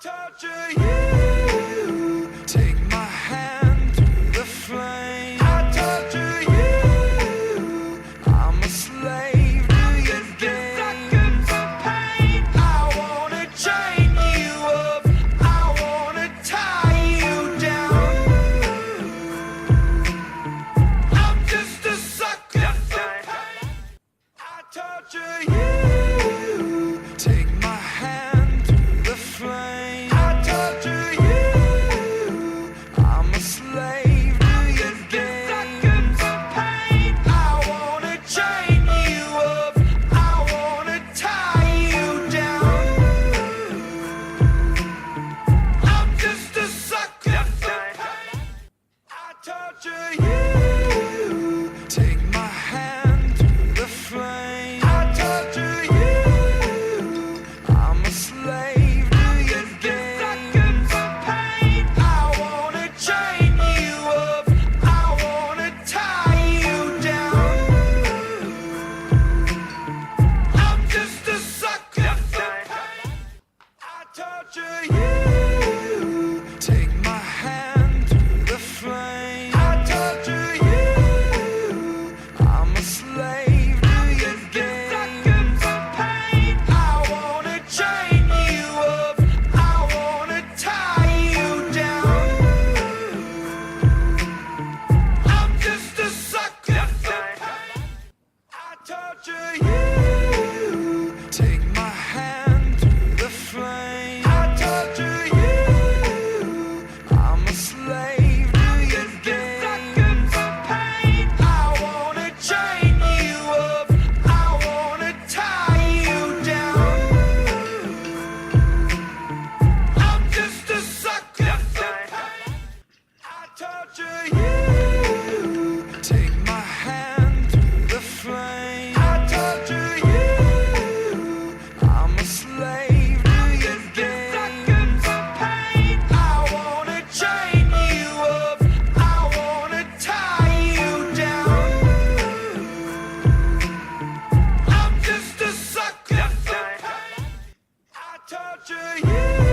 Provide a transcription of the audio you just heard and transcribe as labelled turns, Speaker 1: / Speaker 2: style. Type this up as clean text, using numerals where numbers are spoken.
Speaker 1: torture you. Take my hand through the flame. I torture you. I'm a slave to your game. I wanna chain you up. I wanna tie you down. I'm just a sucker for pain. I torture you. Take my hand through the flame. I torture you. I'm a slave to your game. I wanna chain you up. I wanna tie you down. I'm just a sucker for pain. I torture you. Take my hand through the flame. I torture you. I'm a slave to your game. I wanna chain you up. I wanna tie you down. I'm just a sucker for pain. I torture you. Take my hand through the flame. I torture you. I'm a slave to your game. I wanna chain you up. I wanna tie you down. I'm just a sucker for pain. I torture you. Take my hand through the flame. I torture you. I'm a slave to your game. I wanna chain you up. I wanna tie you down. I'm just a sucker for pain. I torture you. Take my hand through the flame. I torture you. I'm a slave to your game. I wanna chain you up. I wanna tie you down. I'm just a sucker for pain. I torture you.